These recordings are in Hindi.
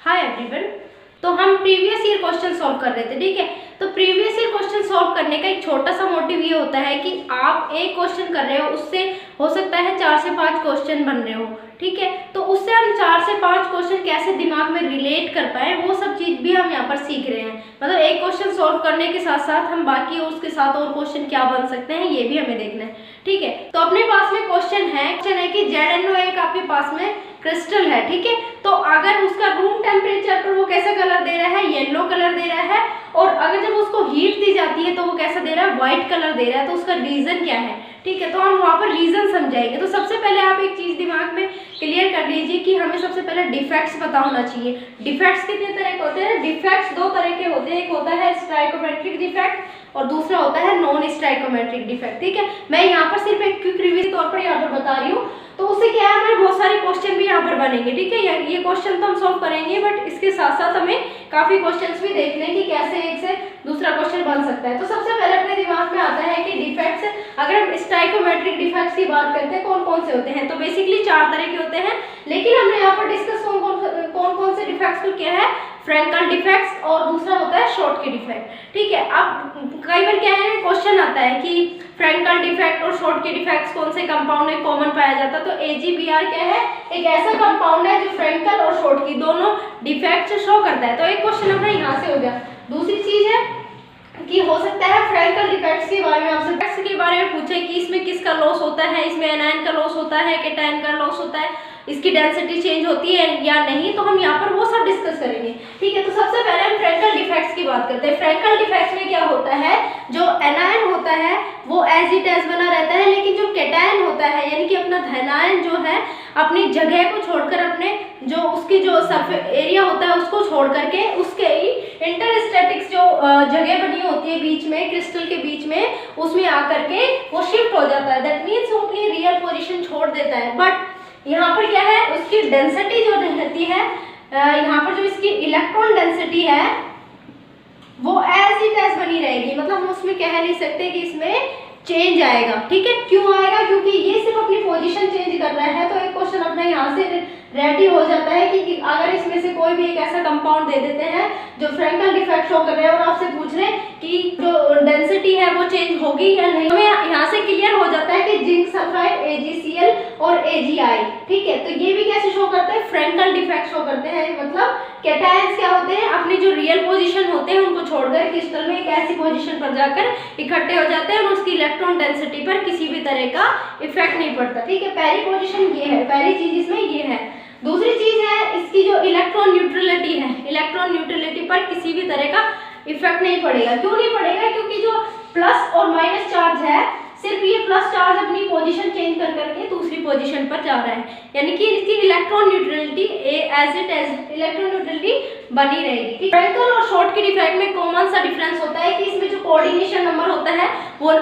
Hi everyone. तो हम प्रीवियस ईयर क्वेश्चन सॉल्व कर रहे थे, ठीक है। तो प्रीवियस ईयर क्वेश्चन सॉल्व करने का एक छोटा सा मोटिव ये होता है कि आप एक क्वेश्चन कर रहे हो, उससे हो सकता है 4 से 5 क्वेश्चन बन रहे हो, ठीक है। तो उससे हम 4 से 5 क्वेश्चन कैसे दिमाग में रिलेट कर पाए, वो सब चीज़ भी हम यहाँ पर सीख रहे हैं। मतलब एक क्वेश्चन सॉल्व करने के साथ साथ हम बाकी उसके साथ और क्वेश्चन क्या बन सकते हैं, ये भी हमें देखना है, ठीक है। तो अपने पास में क्वेश्चन है कि ZnO आपके पास में क्रिस्टल है, ठीक है। तो अगर उसका रूम टेम्परेचर पर वो कैसा कलर दे रहा है, येलो कलर दे रहा है, और अगर जब उसको हीट दी जाती है तो वो कैसा दे रहा है, व्हाइट कलर दे रहा है। तो उसका रीजन क्या है, ठीक है। तो हम वहाँ पर रीजन समझाएंगे। तो सबसे पहले आप एक चीज दिमाग में क्लियर कर लीजिए कि हमें सबसे पहले डिफेक्ट्स पता होना चाहिए। डिफेक्ट्स कितने तरह के होते हैं? डिफेक्ट्स 2 तरह के होते हैं, एक होता है स्टाइकोमेट्रिक डिफेक्ट और दूसरा होता है नॉन स्टाइकोमेट्रिक डिफेक्ट, ठीक है। मैं यहाँ पर सिर्फ एक क्विक रिव्यू के तौर पर यहाँ पर बता रही हूँ। तो उससे क्या है, हमारे बहुत सारे क्वेश्चन भी यहाँ पर बनेंगे, ठीक है। ये क्वेश्चन तो हम सॉल्व करेंगे, बट इसके साथ साथ हमें काफी क्वेश्चंस भी देखने हैं कि कैसे एक से दूसरा क्वेश्चन बन सकता है। तो सबसे पहले अपने दिमाग में आता है कि डिफेक्ट्स, अगर हम स्टाइकोमेट्रिक डिफेक्ट्स की बात करते हैं, कौन कौन से होते हैं। तो बेसिकली 4 तरह के होते हैं, लेकिन हमने यहाँ पर डिस्कस कौन कौन से डिफेक्ट्स को किया है, फ्रैंकल डिफेक्ट्स और दूसरा होता है शॉर्ट की डिफेक्ट, ठीक है। अब कई बार क्या है, क्वेश्चन आता है कि फ्रैंकल डिफेक्ट और शॉर्ट के डिफेक्ट्स कौन से कंपाउंड में कॉमन पाया जाता है। तो AgBr क्या है, एक ऐसा कंपाउंड है जो फ्रैंकल और शॉर्ट की दोनों डिफेक्ट्स शो करता है। तो एक क्वेश्चन अपना यहाँ से हो गया। दूसरी चीज है कि हो सकता है फ्रैंकल डिफेक्ट्स के बारे में आपसे डिफेक्ट्स के बारे में पूछे कि इसमें किसका लॉस होता है, इसमें एनायन का लॉस होता है, कैटायन का लॉस होता है, इसकी डेंसिटी चेंज होती है या नहीं। तो हम यहाँ पर वो सब डिस्कस करेंगे, ठीक है। तो सबसे पहले हम फ्रैंकल डिफेक्ट्स की बात करते हैं। फ्रैंकल डिफेक्ट्स में क्या होता है, जो एनायन होता है वो एज इट एज बना रहता है, लेकिन जो कैटायन होता है यानी कि अपना धनायन जो है अपनी जगह को छोड़कर, अपने जो उसकी जो सरफेस एरिया होता है उसको छोड़ करके उसके इंटरस्टैटिक्स जो जगह बनी होती है बीच में, क्रिस्टल के बीच में, उसमें आकर के वो शिफ्ट हो जाता है। दैट मीन्स वो अपनी रियल पोजीशन छोड़ देता है। बट यहाँ पर क्या है, उसकी डेंसिटी जो रहती है, यहाँ पर जो इसकी इलेक्ट्रॉन डेंसिटी है वो एज इट एज बनी रहेगी। मतलब हम उसमें कह नहीं सकते कि इसमें चेंज आएगा, ठीक है। क्यों आएगा? क्योंकि ये सिर्फ अपनी पोजीशन चेंज कर रहा है। तो एक क्वेश्चन अपना यहाँ से रेडी हो जाता है कि अगर इसमें से कोई भी एक ऐसा कंपाउंड दे देते हैं जो फ्रैंकल डिफेक्ट शो कर रहे हैं और आपसे पूछ रहे हैं कि जो डेंसिटी है वो चेंज होगी या नहीं, हमें यहाँ से क्लियर हो जाता है कि जिंक सल्फाइड AgCl और AgI, ठीक है। तो ये भी कैसे शो करते हैं, फ्रैंकल डिफेक्ट शो करते हैं। मतलब कैटायंस क्या होते हैं, अपनी जो रियल पोजीशन होते हैं उनको छोड़कर क्रिस्टल में एक ऐसी पोजीशन पर जाकर इकट्ठे हो जाते हैं और उसकी इलेक्ट्रॉन डेंसिटी पर किसी भी तरह का इफेक्ट नहीं पड़ता, ठीक है। पहली पोजीशन ये है, पहली चीज इसमें ये है। दूसरी चीज है इसकी जो इलेक्ट्रॉन न्यूट्रलिटी है, इलेक्ट्रॉन न्यूट्रलिटी पर किसी भी तरह का इफेक्ट नहीं पड़ेगा। क्यों नहीं पड़ेगा? क्योंकि जो प्लस और माइनस चार्ज है, सिर्फ ये प्लस चार्ज अपनी पोजीशन चेंज कर करके दूसरी पोजीशन पर जा रहा है, यानी कि इसकी electron neutrality as it as electron neutrality बनी रहेगी। फ्रैंकल और शॉर्ट के डिफेक्ट में कॉमन सा डिफरेंस होता है कि इसमें जो कोऑर्डिनेशन नंबर होता है वो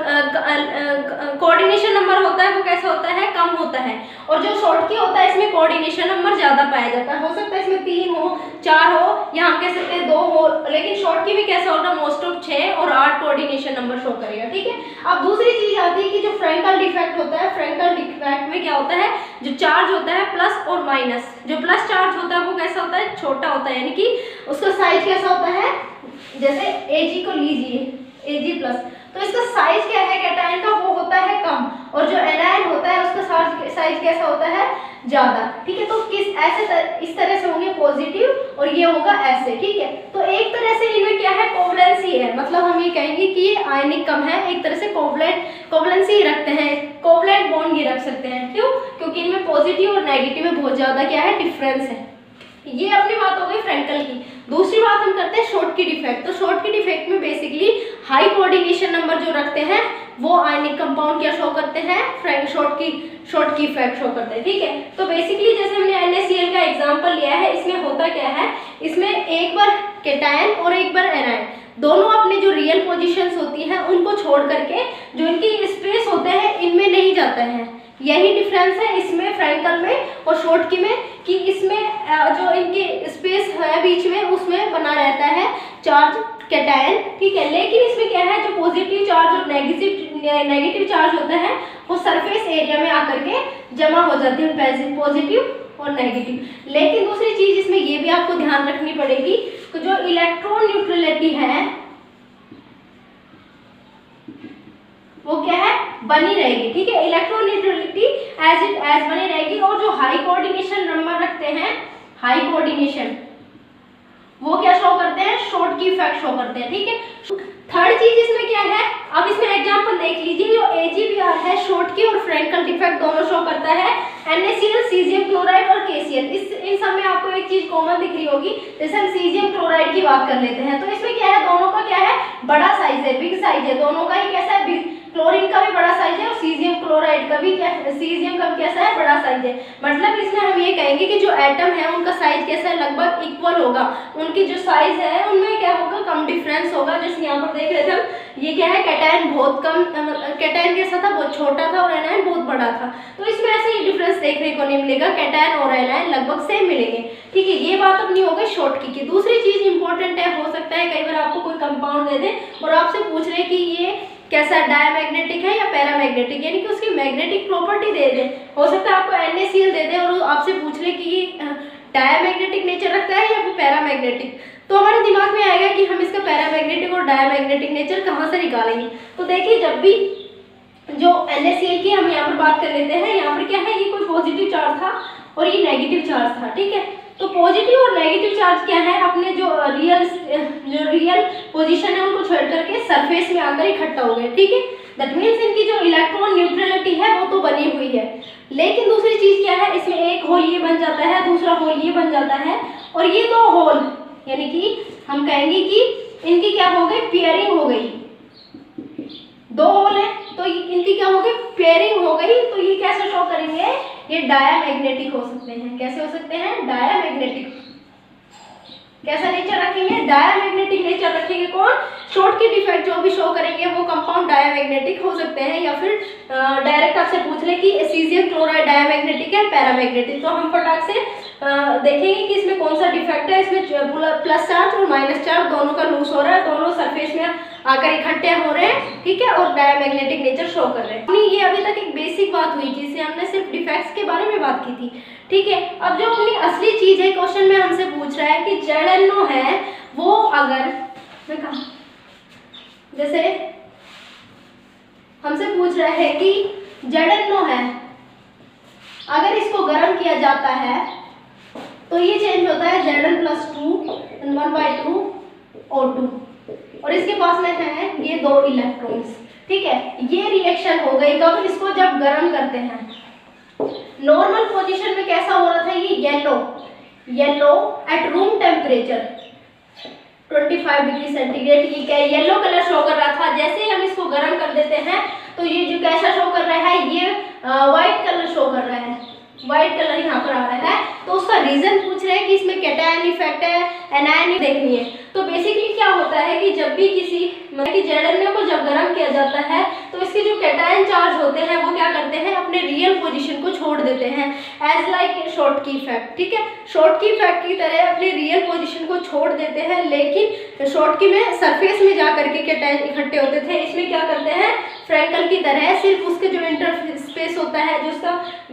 कोऑर्डिनेशन नंबर होता है वो कैसा होता है, कम होता है। और जो शॉर्ट की होता है इसमें कोऑर्डिनेशन नंबर ज्यादा पाया जाता है। हो सकता है इसमें 3 हो, 4 हो, या हम कह सकते हैं 2 हो, लेकिन शॉर्ट की भी कैसा होगा, मोस्ट ऑफ 6 और 8 कोऑर्डिनेशन नंबर शो करेगा, ठीक है। अब दूसरी चीज आती है कि जो फ्रैंकल डिफेक्ट होता है, फ्रैंकल डिफेक्ट में क्या होता है, जो चार्ज होता है प्लस और माइनस, जो प्लस चार्ज होता है वो कैसा होता है, छोटा होता है, यानी कि उसका साइज कैसा होता है, जैसे Ag को लीजिए, Ag+, तो इसका साइज क्या है कैटायन का, वो होता है कम, और जो एनायन होता है उसका साइज कैसा होता है, ज्यादा, ठीक है। तो इस तरह से होंगे पॉजिटिव और ये होगा ऐसे, ठीक है। तो एक तरह से इनमें क्या है, कोवलेंसी है। मतलब हम ये कहेंगे कि ये आयनिक कम है, एक तरह से कोवलेंसी रखते हैं, कोवलेंट बॉन्ड ये रख सकते हैं। क्यों? क्योंकि इनमें पॉजिटिव और नेगेटिव में बहुत ज्यादा क्या है, डिफरेंस है। ये अपनी बात हो गई फ्रैंकल की। दूसरी बात हम करते हैं शॉर्ट की डिफेक्ट। तो शॉर्ट की डिफेक्ट में बेसिकली हाई कोऑर्डिनेशन नंबर जो रखते हैं वो आयनिक कंपाउंड क्या शो करते हैं, शॉर्ट की इफेक्ट शो करते हैं, ठीक है। तो बेसिकली जैसे हमने NaCl का एग्जांपल लिया है, इसमें होता क्या है, इसमें एक बार कैटायन और एक बार एनायन दोनों अपनी जो रियल पोजीशंस होती हैं उनको छोड़ करके जो इनकी स्पेस होते हैं इनमें नहीं जाता है। यही डिफरेंस है इसमें फ्रैंकल में और शॉर्ट की में, कि इसमें जो इनकी स्पेस है बीच में उसमें बना रहता है चार्ज कैटायन, ठीक है। लेकिन इसमें क्या है, जो पॉजिटिव चार्ज और नेगेटिव चार्ज होता है वो सरफेस एरिया में आकर के जमा हो जाते हैं पॉजिटिव और नेगेटिव। लेकिन दूसरी चीज इसमें ये भी आपको ध्यान रखनी पड़ेगी कि जो इलेक्ट्रॉन न्यूट्रलिटी है वो क्या है, बनी रहेगी। ठीक है, electron neutrality as it as बनी रहेगी। और जो हाई कोऑर्डिनेशन नंबर रखते हैं, हाई कोऑर्डिनेशन, वो क्या शो करते हैं, शॉर्ट की इफेक्ट शो करते हैं। ठीक है, थर्ड चीज इसमें क्या है, अब इसमें एग्जांपल देख लीजिए। जो AgBr है शॉर्ट की और फ्रैंकल डिफेक्ट दोनों शो करता है। NaCl, सीजियम क्लोराइड और KCl, इन सब में आपको एक चीज कॉमन दिख रही होगी। जैसे हम सीजियम क्लोराइड की बात कर लेते हैं तो इसमें क्या है, दोनों का क्या है, बड़ा साइज है, बिग साइज है, दोनों का ही कैसा है, बिग। क्लोरीन का भी बड़ा साइज है और सीजियम क्लोराइड का भी सीजियम का कैसा है, बड़ा साइज है। मतलब इसमें हम ये कहेंगे कि जो एटम है उनका साइज कैसा है, लगभग इक्वल होगा। उनकी जो साइज है उनमें क्या होगा, कम डिफरेंस होगा। जैसे यहाँ पर देख रहे थे हम, ये क्या है, कैटायन बहुत कम, कैटायन कैसा था, बहुत छोटा था और एनायन बहुत बड़ा था। तो इसमें ऐसे ही डिफरेंस देखने को नहीं मिलेगा, कैटायन और एनायन लगभग सेम मिलेंगे। ठीक है, ये बात अपनी हो गई शॉर्ट की। दूसरी चीज इंपॉर्टेंट है, हो सकता है कई बार आपको कोई कंपाउंड दे दे और आपसे पूछ रहे कि ये कैसा डायमैग्नेटिक है या पैरामैग्नेटिक, यानी कि उसकी मैग्नेटिक प्रॉपर्टी दे दे। हो सकता है आपको NaCl दे दे और आपसे पूछ रहे कि ये डायमैग्नेटिक नेचर रखता है या फिर पैरामैग्नेटिक। तो हमारे दिमाग में आएगा कि हम इसका पैरामैग्नेटिक और डायमैग्नेटिक नेचर कहाँ से निकालेंगे। तो देखिए, जब भी जो NaCl की हम यहाँ पर बात कर लेते हैं, यहाँ पर क्या है, ये कोई पॉजिटिव चार्ज था और ये नेगेटिव चार्ज था। ठीक है, तो पॉजिटिव और नेगेटिव चार्ज क्या है, अपने जो रियल पोजीशन है उनको छोड़ करके सरफेस में आकर इकट्ठा हो गए। ठीक है, दैट मीन्स इनकी जो इलेक्ट्रॉन न्यूट्रलिटी है वो तो बनी हुई है। लेकिन दूसरी चीज क्या है, इसमें एक होल ये बन जाता है, दूसरा होल ये बन जाता है और ये दो होल, यानी कि हम कहेंगे कि इनकी क्या हो गई, पेयरिंग हो गई। दो होल है तो इनकी क्या हो गई, पेयरिंग हो गई। तो ये कैसे शो करेंगे, ये डायमैग्नेटिक हो सकते हैं। कैसे हो सकते हैं, डायमैग्नेटिक। कैसा नेचर रखेंगे, डायमैग्नेटिक नेचर रखेंगे। कौन, शॉर्ट की डिफेक्ट जो भी शो करेंगे वो कंपाउंड डायमैग्नेटिक हो सकते हैं। या फिर डायरेक्ट आपसे पूछ ले कि सीजियम क्लोराइड डायमैग्नेटिक है पैरामैग्नेटिक, तो हम फटाक से देखेंगे कि इसमें कौन सा डिफेक्ट है। इसमें प्लस चार्ज और माइनस चार्ज दोनों का लूज हो रहा है, दोनों सरफेस में आकर इकट्ठे हो रहे हैं। ठीक है, और डायमैग्नेटिक नेचर शो कर रहे हैं। ये अभी तक एक बेसिक बात हुई जिससे हमने सिर्फ डिफेक्ट्स के बारे में बात की थी। ठीक है, अब जो अपनी असली चीज है, क्वेश्चन में हमसे पूछ रहा है कि ZnO है वो अगर, मैं कहा, जैसे हमसे पूछ रहा है कि ZnO है, अगर इसको गर्म किया जाता है तो ये चेंज होता है Zn+2 1/2 O2 और इसके पास में है ये दो इलेक्ट्रॉन्स। ठीक है, ये रिएक्शन हो गई कब, इसको जब गर्म करते हैं। नॉर्मल पोजीशन में कैसा हो रहा था, ये yellow at room temperature 25 degree centigrade, ये क्या येलो कलर शो कर रहा था। जैसे ही हम इसको गर्म कर देते हैं तो ये जो कैसा शो कर रहा है, ये व्हाइट कलर शो कर रहा है, व्हाइट कलर यहाँ पर आ रहा है। तो उसका रीजन पूछ रहे हैं कि इसमें कैटायन इफेक्ट है, एनायन देखनी है। तो बेसिकली क्या होता है कि जब भी किसी ZnO को जब गर्म किया जाता है तो इसके जो कैटायन चार्ज होते हैं वो क्या करते हैं, अपने रियल पोजीशन को छोड़ देते हैं, एज लाइक शॉर्ट की इफेक्ट। ठीक है, शॉर्ट की इफेक्ट की तरह अपने रियल पोजीशन को छोड़ देते हैं। लेकिन शॉर्ट की में सरफेस में जा करके कैटायन इकट्ठे होते थे, इसमें क्या करते हैं, फ्रैंकल की तरह सिर्फ उसके जो इंटर स्पेस होता है, जो उसका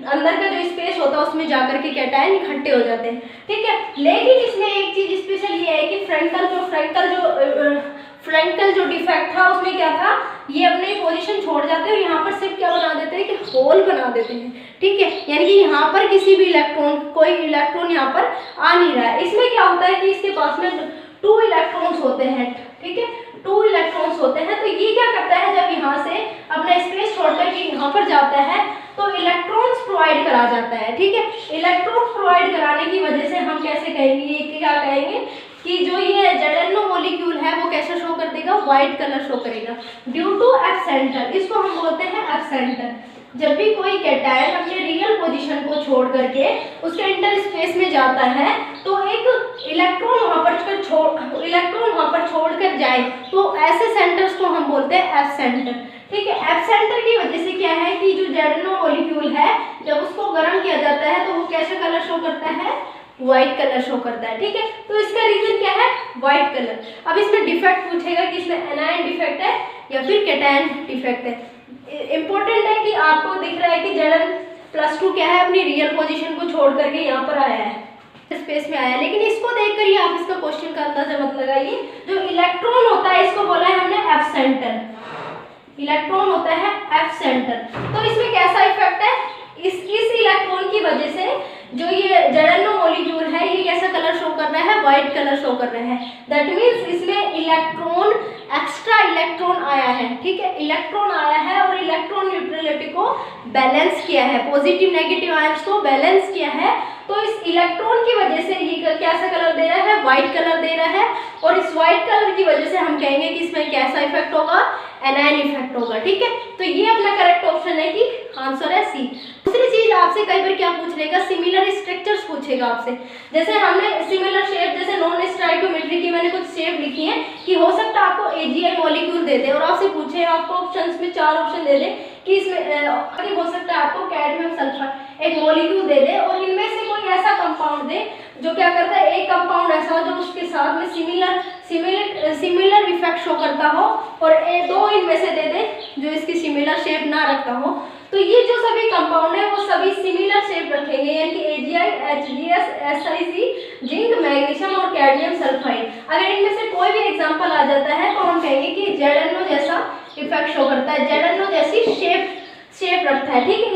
अंदर का जो स्पेस होता है उसमें जाकर के कैटायन इकट्ठे हो जाते हैं। ठीक है, लेकिन इसमें एक चीज स्पेशल ये है कि फ्रैंकल जो डिफेक्ट था उसमें क्या था, ये अपने पोजीशन छोड़ जाते हैं और यहाँ पर सिर्फ क्या बना देते हैं कि होल बना देते हैं। ठीक है, यानी कि यहाँ पर किसी भी कोई इलेक्ट्रॉन यहाँ पर आ नहीं रहा है। इसमें क्या होता है कि इसके पास में 2 इलेक्ट्रॉन्स होते हैं। ठीक है, 2 इलेक्ट्रॉन्स होते हैं। तो ये क्या करता है, जब यहाँ से अपना स्पेस छोड़ कर के यहाँ पर जाता है तो इलेक्ट्रॉन्स प्रोवाइड करा जाता है। ठीक है, इलेक्ट्रॉन्स प्रोवाइड कराने की वजह से हम कैसे कहेंगे, ये क्या कहेंगे कि जो ये ZnO मॉलिक्यूल है वो कैसा शो कर देगा, व्हाइट कलर शो करेगा ड्यू टू एब्सेंटर। इसको हम बोलते हैं एब्सेंटर। जब भी कोई कैटायन अपने रियल पोजीशन को छोड़ करके उसके इंटर स्पेस में जाता है तो एक इलेक्ट्रॉन वहां पर छोड़ कर जाए, तो ऐसे सेंटर्स को हम बोलते हैं एब्सेंटर। ठीक है, एब्सेंटर की वजह से क्या है कि जो ZnO मॉलिक्यूल है जब उसको गर्म किया जाता है तो वो कैसा कलर शो करता है, व्हाइट कलर शो करता है। ठीक है, तो इसका रीजन क्या है, व्हाइट कलर। अब इसमें डिफेक्ट पूछेगा कि इसमें एनायन डिफेक्ट है या फिर कैटायन डिफेक्ट है। इंपॉर्टेंट है कि आपको दिख रहा है कि +2 क्या है, अपनी रियल पोजीशन को छोड़ करके यहाँ पर आया है, स्पेस में आया है। लेकिन इसको देख कर ही आप इसका क्वेश्चन का अंदाजा मत लगाइए। जो इलेक्ट्रॉन होता है इसको बोला है हमने एफ सेंटर, इलेक्ट्रॉन होता है एफ सेंटर। तो इसमें कैसा इफेक्ट है, इस इलेक्ट्रॉन की वजह से जो ये ZnO मॉलिक्यूल है ये कैसा कलर शो कर रहा है, व्हाइट कलर शो कर रहा है। दैट मीन्स इसमें इलेक्ट्रॉन, एक्स्ट्रा इलेक्ट्रॉन आया है, ठीक है, इलेक्ट्रॉन आया है और इलेक्ट्रॉन न्यूट्रलिटी को बैलेंस किया है, पॉजिटिव नेगेटिव आयंस को बैलेंस किया है। तो इस इलेक्ट्रॉन की वजह से ये कैसा कलर दे रहा है, व्हाइट कलर दे रहा है। और इस व्हाइट कलर की वजह से हम कहेंगे कि इसमें कैसा इफेक्ट होगा, एनायन इफेक्ट होगा, ठीक है। तो ये अपना करेक्ट ऑप्शन है कि आंसर है सी। दूसरी चीज आपसे कई बार क्या पूछ लेगा, सिमिलर स्ट्रक्चर्स पूछेगा आपसे। जैसे हमने सिमिलर शेप, जैसे नॉन स्टाइकोमेट्री की मैंने कुछ शेप लिखी है कि हो सकता है आपको AgI मॉलिक्यूल दे दे और आपसे पूछे, आपको ऑप्शंस में 4 ऑप्शन दे दे कि इसमें हो सकता है आपको कैडमियम सल्फाइड एक मॉलिक्यूल दे दे और इनमें से कोई ऐसा कंपाउंड दे जो क्या करता है, एक कंपाउंड ऐसा हो जो उसके साथ में सिमिलर इफेक्ट शो करता हो और 2 इनमें से दे दे जो इसकी सिमिलर शेप ना रखता हो। तो ये जो सभी कंपाउंड है वो सभी सिमिलर शेप रखेंगे, यानी कि AgI, HgS, SiC, zinc, magnesium और कैडमियम सल्फाइड। अगर इनमें से कोई भी एग्जांपल आ जाता है तो हम कहेंगे कि ZnO जैसा इफेक्ट शो करता है, ZnO जैसी शेप रखता है, ठीक है।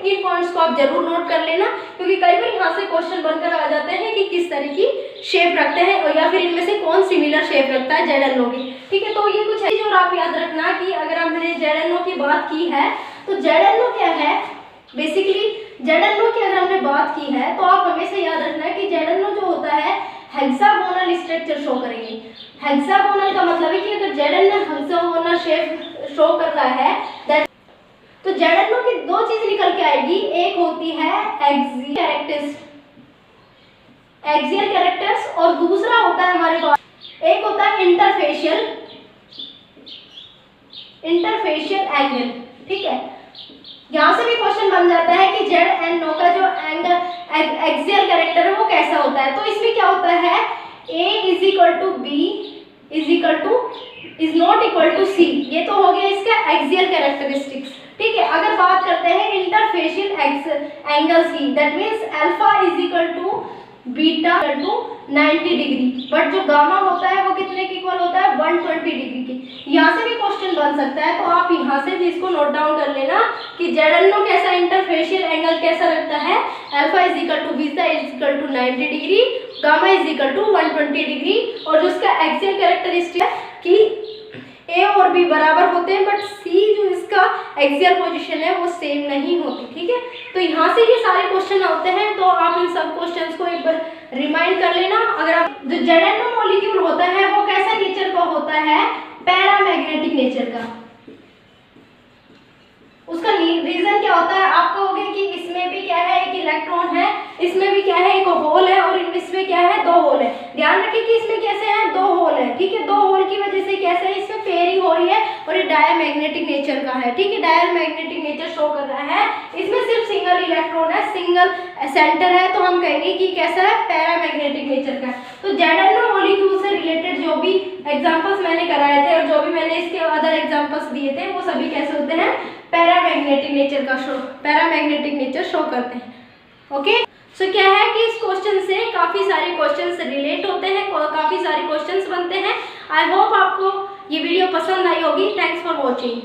इन पॉइंट्स को आप जरूर नोट कर लेना, क्योंकि कई बार यहाँ से क्वेश्चन बनकर आ जाते हैं कि किस तरह की शेप रखते हैं और या फिर इनमें से कौन सिमिलर शेप रखता है ZnO की, ठीक है। तो ये कुछ है जो आप याद रखना कि अगर हमने ZnO की बात की है तो ZnO क्या है, बेसिकली ZnO की अगर हमने बात की है तो आप हमेशा याद रखना कि ZnO जो होता है हेक्सागोनल स्ट्रक्चर शो करेंगे। हेक्सागोनल का मतलब है कि अगर ZnO हेक्सागोनल शेप शो कर रहा है तो ZnO की 2 चीज निकल के आएगी, एक होती है एक्सियल कैरेक्टर्स और दूसरा होता है हमारे पास, एक होता है इंटरफेशियल एंगल, ठीक है। यहाँ से भी क्वेश्चन बन जाता है कि ZnO का जो एक्सियल कैरेक्टर है वो कैसा होता है। तो इसमें क्या होता है, A = B is not equal to C, ये तो हो गया इसका एक्सियल कैरेक्टरिस्टिक्स, ठीक है। अगर बात करते हैं इंटरफेशियल एंगल्स की, that means alpha = beta = 90 degree, but जो गामा होता है वो कितने के इक्वल होता है, 120 डिग्री के। यहाँ से भी क्वेश्चन बन सकता है, तो आप यहाँ से भी इसको नोट डाउन कर लेना कि ZnO कैसा इंटरफेशियल एंगल कैसा रखता है, alpha = beta = 90 degree, gamma = 120 degree. और जो इसका एक्सियल कैरेक्टरिस्टिक है कि A और B बराबर होते हैं, बट C जो इसका एक्सियल पोजीशन है वो सेम नहीं होती, ठीक है। तो यहाँ से ये सारे क्वेश्चन आते हैं, तो आप इन सब क्वेश्चंस को एक बार रिमाइंड कर लेना। अगर आप जो ZnO मॉलिक्यूल होता है वो कैसा नेचर का होता है, पैरामैग्नेटिक नेचर का। उसका रीजन क्या होता है, आप कहोगे कि इसमें भी क्या है, एक इलेक्ट्रॉन है, इसमें भी क्या है, एक होल है और इसमें क्या है, 2 होल है। ध्यान रखिए कि इसमें कैसे है, 2 होल है, ठीक है। 2 होल की वजह से कैसे है, इसमें पेयरिंग हो रही है और ये डायमैग्नेटिक नेचर का है, ठीक है, डायमैग्नेटिक नेचर शो कर रहा है। इसमें सिर्फ सिंगल इलेक्ट्रॉन है, सिंगल सेंटर है, तो हम कहेंगे कि कैसा है, पैरामैग्नेटिक नेचर का। तो ZnO मॉलिक्यूल से रिलेटेड जो भी एग्जांपल्स मैंने कराए थे और जो भी मैंने इसके अदर एग्जांपल्स दिए थे वो सभी कैसे होते हैं, पैरामैग्नेटिक नेचर शो करते हैं, ओके। सो क्या है कि इस क्वेश्चन से काफी सारे क्वेश्चंस रिलेट होते हैं, काफी सारे क्वेश्चंस बनते हैं। आई होप आपको ये वीडियो पसंद आई होगी। Thanks for watching.